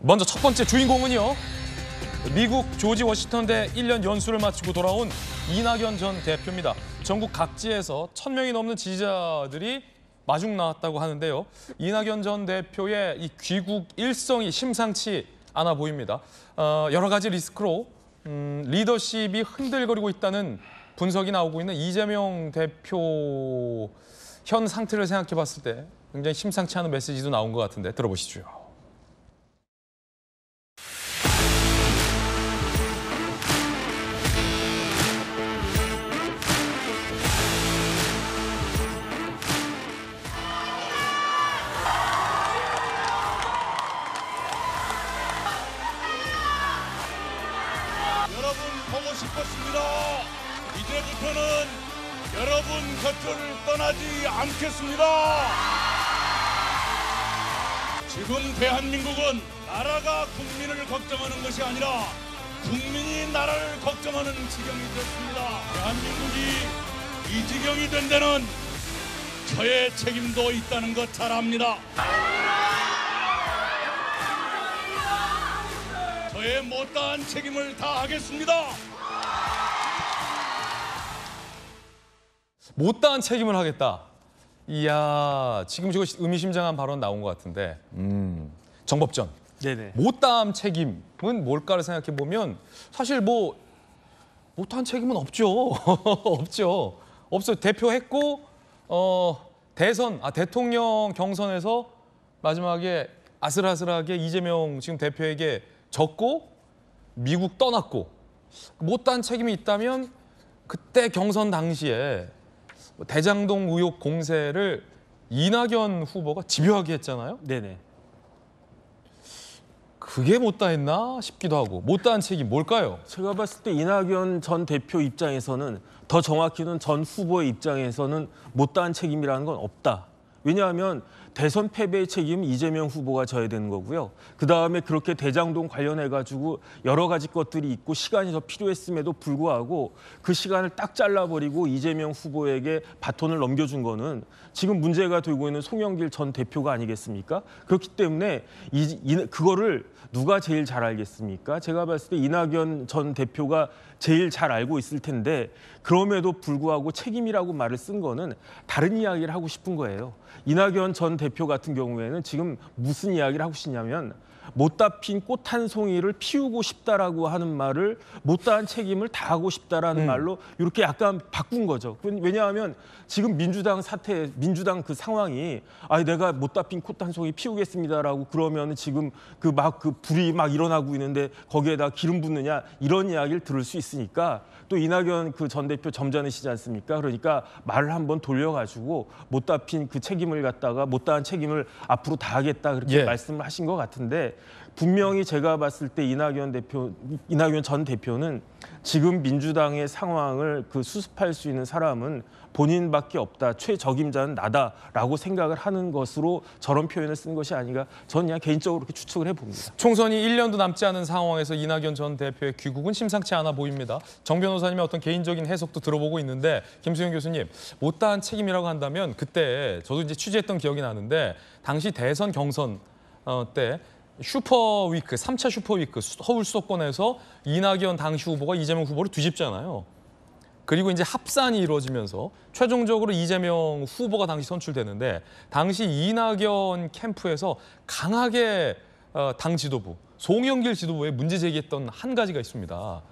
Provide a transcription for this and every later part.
먼저 첫 번째 주인공은요. 미국 조지 워싱턴대 1년 연수를 마치고 돌아온 이낙연 전 대표입니다. 전국 각지에서 1000명이 넘는 지지자들이 마중 나왔다고 하는데요. 이낙연 전 대표의 이 귀국 일성이 심상치 않아 보입니다. 여러 가지 리스크로 리더십이 흔들거리고 있다는 분석이 나오고 있는 이재명 대표 현 상태를 생각해 봤을 때 굉장히 심상치 않은 메시지도 나온 것 같은데 들어보시죠. 여러분 보고 싶었습니다. 이제부터는 여러분 곁을 떠나지 않겠습니다. 지금 대한민국은 나라가 국민을 걱정하는 것이 아니라 국민이 나라를 걱정하는 지경이 됐습니다. 대한민국이 이 지경이 된 데는 저의 책임도 있다는 것 잘 압니다. 저의 못다한 책임을 다하겠습니다. 못다한 책임을 하겠다. 이야, 지금 저거 의미심장한 발언 나온 것 같은데. 정법전. 네네. 못다한 책임은 뭘까를 생각해 보면 사실 뭐 못다한 책임은 없죠. 없죠. 없어요. 대표했고 대통령 경선에서 마지막에 아슬아슬하게 이재명 지금 대표에게 졌고 미국 떠났고 못다한 책임이 있다면 그때 경선 당시에 대장동 의혹 공세를 이낙연 후보가 집요하게 했잖아요. 네네. 그게 못다했나 싶기도 하고. 못다한 책임 뭘까요? 제가 봤을 때 이낙연 전 대표 입장에서는, 더 정확히는 전 후보의 입장에서는 못다한 책임이라는 건 없다. 왜냐하면 대선 패배의 책임은 이재명 후보가 져야 되는 거고요. 그다음에 그렇게 대장동 관련해가지고 여러 가지 것들이 있고 시간이 더 필요했음에도 불구하고 그 시간을 딱 잘라버리고 이재명 후보에게 바톤을 넘겨준 거는 지금 문제가 되고 있는 송영길 전 대표가 아니겠습니까? 그렇기 때문에 그거를 누가 제일 잘 알겠습니까? 제가 봤을 때 이낙연 전 대표가 제일 잘 알고 있을 텐데 그럼에도 불구하고 책임이라고 말을 쓴 거는 다른 이야기를 하고 싶은 거예요. 이낙연 전 대표 같은 경우에는 지금 무슨 이야기를 하고 싶냐면 못다 핀 꽃 한 송이를 피우고 싶다라고 하는 말을 못다한 책임을 다하고 싶다라는 말로 이렇게 약간 바꾼 거죠. 왜냐하면 지금 민주당 그 상황이 내가 못다 핀 꽃 한 송이 피우겠습니다라고 그러면 지금 그 불이 막 일어나고 있는데 거기에다 기름 붓느냐 이런 이야기를 들을 수 있으니까 또 이낙연 그 전 대표 점잖으시지 않습니까? 그러니까 말을 한번 돌려가지고 못다 핀 그 책임을 갖다가 못다한 책임을 앞으로 다하겠다 그렇게 말씀을 하신 것 같은데 분명히 제가 봤을 때 이낙연 전 대표는 지금 민주당의 상황을 수습할 수 있는 사람은 본인밖에 없다. 최적임자는 나다라고 생각을 하는 것으로 저런 표현을 쓴 것이 아닌가 저는 그냥 개인적으로 그렇게 추측을 해봅니다. 총선이 1년도 남지 않은 상황에서 이낙연 전 대표의 귀국은 심상치 않아 보입니다. 정 변호사님의 어떤 개인적인 해석도 들어보고 있는데 김수영 교수님, 못다한 책임이라고 한다면 그때 저도 이제 취재했던 기억이 나는데 당시 대선 경선 때 슈퍼위크, 3차 슈퍼위크 서울 수도권에서 이낙연 당시 후보가 이재명 후보를 뒤집잖아요. 그리고 이제 합산이 이루어지면서 최종적으로 이재명 후보가 당시 선출되는데 당시 이낙연 캠프에서 강하게 당 지도부, 송영길 지도부에 문제 제기했던 한 가지가 있습니다.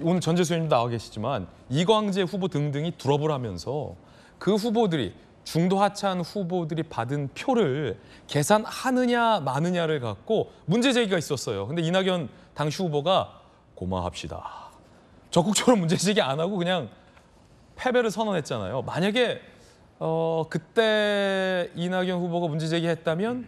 오늘 전재수님도 나와 계시지만 이광재 후보 등등이 둘업을 하면서 그 후보들이 중도 하차한 후보들이 받은 표를 계산하느냐 마느냐를 갖고 문제 제기가 있었어요. 근데 이낙연 당시 후보가 고마합시다. 적극적으로 문제 제기 안 하고 그냥 패배를 선언했잖아요. 만약에 그때 이낙연 후보가 문제 제기했다면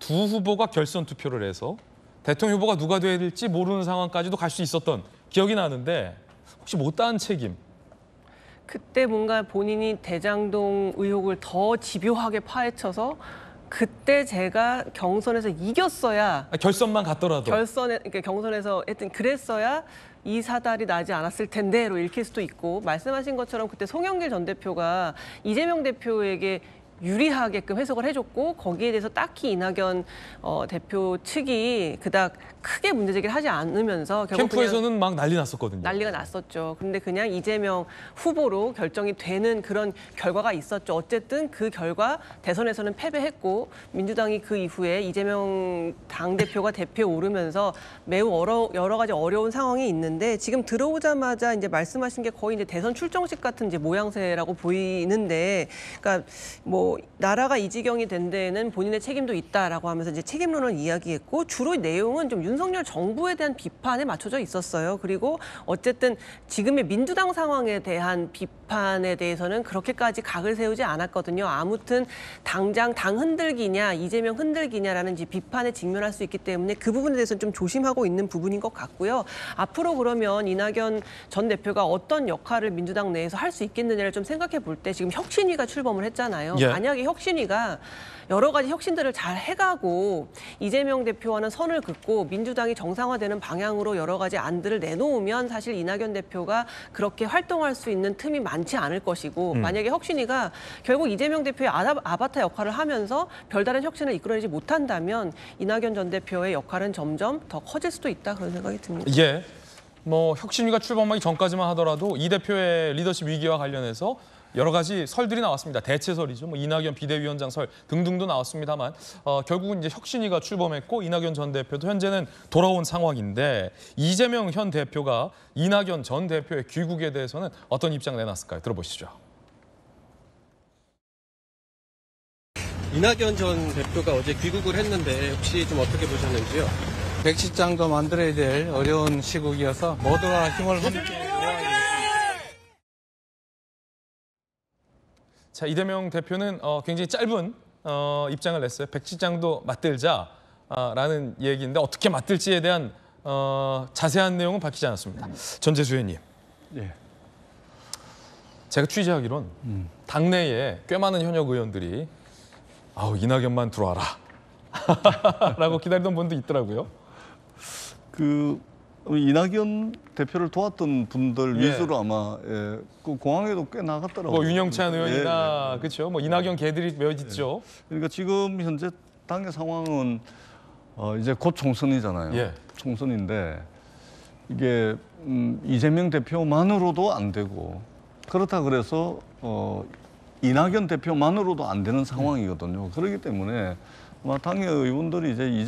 두 후보가 결선 투표를 해서 대통령 후보가 누가 돼야 될지 모르는 상황까지도 갈 수 있었던 기억이 나는데 혹시 못다한 책임? 그때 뭔가 본인이 대장동 의혹을 더 집요하게 파헤쳐서 그때 제가 경선에서 이겼어야 결선만 갔더라도 그러니까 경선에서 하여튼 그랬어야 이 사달이 나지 않았을 텐데로 읽힐 수도 있고 말씀하신 것처럼 그때 송영길 전 대표가 이재명 대표에게 유리하게끔 해석을 해줬고 거기에 대해서 딱히 이낙연 대표 측이 그닥 크게 문제제기를 하지 않으면서 결국 캠프에서는 막 난리 났었거든요. 난리가 났었죠. 그런데 그냥 이재명 후보로 결정이 되는 그런 결과가 있었죠. 어쨌든 그 결과 대선에서는 패배했고 민주당이 그 이후에 이재명 당대표가 대표에 오르면서 매우 여러 가지 어려운 상황이 있는데 지금 들어오자마자 이제 말씀하신 게 거의 이제 대선 출정식 같은 이제 모양새라고 보이는데 그러니까 뭐 나라가 이 지경이 된 데에는 본인의 책임도 있다라고 하면서 이제 책임론을 이야기했고 주로 내용은 좀 윤석열 정부에 대한 비판에 맞춰져 있었어요. 그리고 어쨌든 지금의 민주당 상황에 대한 비판에 대해서는 그렇게까지 각을 세우지 않았거든요. 아무튼 당장 당 흔들기냐 이재명 흔들기냐라는 이제 비판에 직면할 수 있기 때문에 그 부분에 대해서는 좀 조심하고 있는 부분인 것 같고요. 앞으로 그러면 이낙연 전 대표가 어떤 역할을 민주당 내에서 할 수 있겠느냐를 좀 생각해 볼 때 지금 혁신위가 출범을 했잖아요. 예. 만약에 혁신위가 여러 가지 혁신들을 잘 해가고 이재명 대표와는 선을 긋고 민주당이 정상화되는 방향으로 여러 가지 안들을 내놓으면 사실 이낙연 대표가 그렇게 활동할 수 있는 틈이 많지 않을 것이고 만약에 혁신위가 결국 이재명 대표의 아바타 역할을 하면서 별다른 혁신을 이끌어내지 못한다면 이낙연 전 대표의 역할은 점점 더 커질 수도 있다 그런 생각이 듭니다. 예. 뭐 혁신위가 출범하기 전까지만 하더라도 이 대표의 리더십 위기와 관련해서 여러 가지 설들이 나왔습니다. 대체설이죠. 뭐 이낙연 비대위원장 설 등등도 나왔습니다만 결국은 이제 혁신위가 출범했고 이낙연 전 대표도 현재는 돌아온 상황인데 이재명 현 대표가 이낙연 전 대표의 귀국에 대해서는 어떤 입장 내놨을까요? 들어보시죠. 이낙연 전 대표가 어제 귀국을 했는데 혹시 좀 어떻게 보셨는지요? 백시장도 만들어야 될 어려운 시국이어서 모두가 힘을 함께 자, 이재명 대표는 굉장히 짧은 입장을 냈어요. 백시장도 맞들자라는 얘기인데 어떻게 맞들지에 대한 자세한 내용은 밝히지 않았습니다. 전재수 의원님. 예. 제가 취재하기론 당내에 꽤 많은 현역 의원들이 아우 이낙연만 들어와라 라고 기다리던 분도 있더라고요. 이낙연 대표를 도왔던 분들 예. 위주로 아마 그 공항에도 꽤 나갔더라고요. 뭐 윤영찬 의원이나 예. 그렇죠. 뭐 이낙연 개들이 몇 있죠. 그러니까 지금 현재 당의 상황은 이제 곧 총선이잖아요. 예. 총선인데 이게 이재명 대표만으로도 안 되고 그렇다 그래서 이낙연 대표만으로도 안 되는 상황이거든요. 그렇기 때문에 아마 당의 의원들이 이제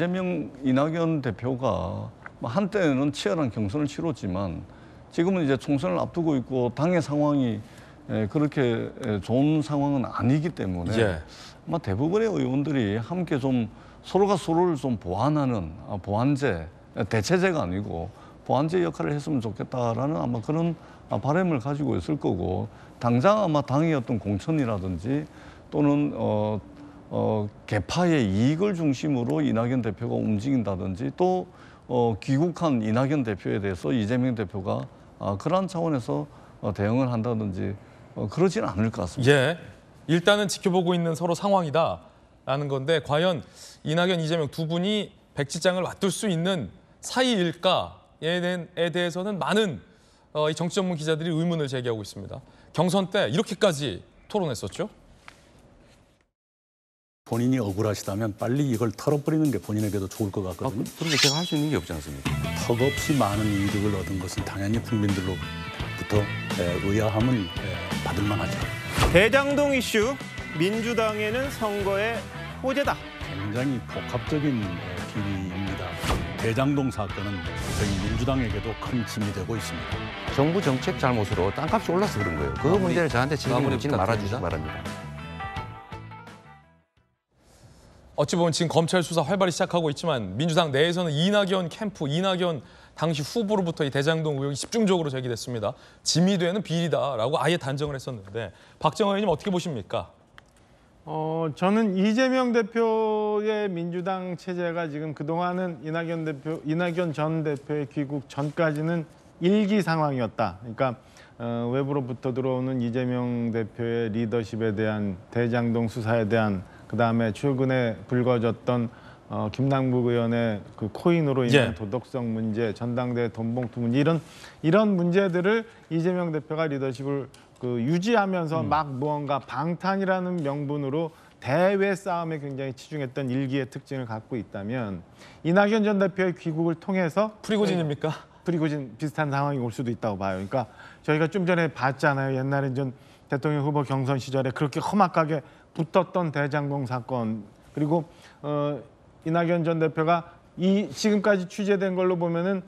이낙연 대표가 한때는 치열한 경선을 치렀지만 지금은 이제 총선을 앞두고 있고 당의 상황이 그렇게 좋은 상황은 아니기 때문에 예. 아마 대부분의 의원들이 함께 좀 서로가 서로를 좀 보완하는 보완제, 대체제가 아니고 보완제 역할을 했으면 좋겠다라는 아마 그런 바람을 가지고 있을 거고 당장 아마 당의 어떤 공천이라든지 또는 개파의 이익을 중심으로 이낙연 대표가 움직인다든지 또 귀국한 이낙연 대표에 대해서 이재명 대표가 그러한 차원에서 대응을 한다든지 그러지는 않을 것 같습니다. 예. 일단은 지켜보고 있는 서로 상황이다라는 건데 과연 이낙연, 이재명 두 분이 백지장을 맞들 수 있는 사이일까에 대해서는 많은 이 정치 전문 기자들이 의문을 제기하고 있습니다. 경선 때 이렇게까지 토론했었죠. 본인이 억울하시다면 빨리 이걸 털어버리는 게 본인에게도 좋을 것 같거든요. 그런데 제가 할 수 있는 게 없지 않습니까? 턱없이 많은 이득을 얻은 것은 당연히 국민들로부터 의아함을 받을 만하죠. 대장동 이슈, 민주당에는 선거의 호재다. 굉장히 복합적인 길이입니다. 대장동 사건은 저희 민주당에게도 큰 짐이 되고 있습니다. 정부 정책 잘못으로 땅값이 올라서 그런 거예요. 그 문제를 저한테 책임지지 말아주시기 바랍니다. 어찌 보면 지금 검찰 수사 활발히 시작하고 있지만 민주당 내에서는 이낙연 캠프, 이낙연 당시 후보로부터 이 대장동 의혹이 집중적으로 제기됐습니다. 짐이 되는 비리다라고 아예 단정을 했었는데 박정호 의원님 어떻게 보십니까? 저는 이재명 대표의 민주당 체제가 지금 그동안은 이낙연 전 대표의 귀국 전까지는 일기 상황이었다. 그러니까 외부로부터 들어오는 이재명 대표의 리더십에 대한 대장동 수사에 대한 그다음에 최근에 불거졌던 김남국 의원의 그 코인으로 인한 예. 도덕성 문제, 전당대 돈봉투 문제 이런 문제들을 이재명 대표가 리더십을 그 유지하면서 막 무언가 방탄이라는 명분으로 대외 싸움에 굉장히 치중했던 일기의 특징을 갖고 있다면 이낙연 전 대표의 귀국을 통해서 프리고진입니까? 프리고진 비슷한 상황이 올 수도 있다고 봐요. 그러니까 저희가 좀 전에 봤잖아요. 옛날에 전 대통령 후보 경선 시절에 그렇게 험악하게 붙었던 대장동 사건 그리고 이낙연 전 대표가 지금까지 취재된 걸로 보면은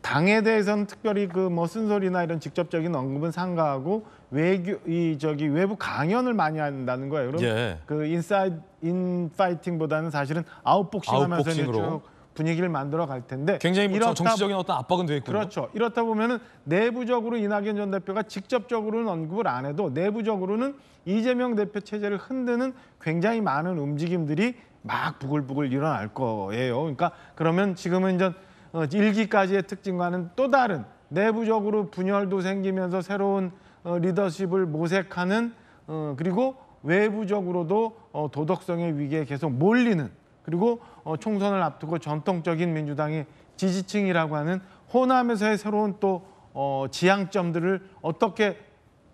당에 대해서는 특별히 그 뭐 쓴소리나 이런 직접적인 언급은 삼가하고 외부 강연을 많이 한다는 거예요. 그럼 예. 그 인파이팅보다는 사실은 아웃복싱하면서 이제 쭉 분위기를 만들어 갈 텐데 굉장히 뭐 정치적인 어떤 압박은 되겠군요. 그렇죠. 이렇다 보면은 내부적으로 이낙연 전 대표가 직접적으로는 언급을 안 해도 내부적으로는 이재명 대표 체제를 흔드는 굉장히 많은 움직임들이 막 부글부글 일어날 거예요. 그러니까 그러면 지금은 이제 일기까지의 특징과는 또 다른 내부적으로 분열도 생기면서 새로운 리더십을 모색하는 그리고 외부적으로도 도덕성의 위기에 계속 몰리는 그리고 총선을 앞두고 전통적인 민주당의 지지층이라고 하는 호남에서의 새로운 또 지향점들을 어떻게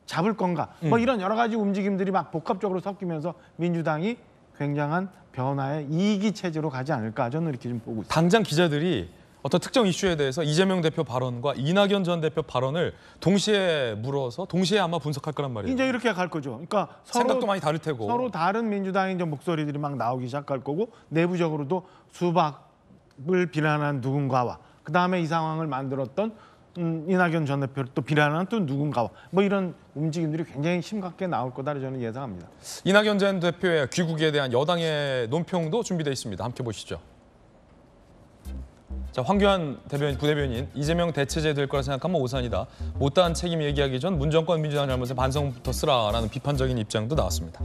잡을 건가 뭐 이런 여러 가지 움직임들이 막 복합적으로 섞이면서 민주당이 굉장한 변화의 이기 체제로 가지 않을까 저는 이렇게 좀 보고 있습니다. 당장 기자들이 어떤 특정 이슈에 대해서 이재명 대표 발언과 이낙연 전 대표 발언을 동시에 물어서 동시에 아마 분석할 거란 말이에요. 이제 이렇게 갈 거죠. 그러니까 생각도 많이 다를 테고. 서로 다른 민주당의 이제 목소리들이 막 나오기 시작할 거고 내부적으로도 수박을 비난한 누군가와 그다음에 이 상황을 만들었던 이낙연 전 대표를 또 비난하는 또 누군가와 뭐 이런 움직임들이 굉장히 심각하게 나올 거다 저는 예상합니다. 이낙연 전 대표의 귀국에 대한 여당의 논평도 준비되어 있습니다. 함께 보시죠. 자, 황교안 부대변인, 이재명 대체제 될 거라 생각하면 오산이다. 못다한 책임 얘기하기 전 문정권 민주당 잘못에 반성부터 쓰라라는 비판적인 입장도 나왔습니다.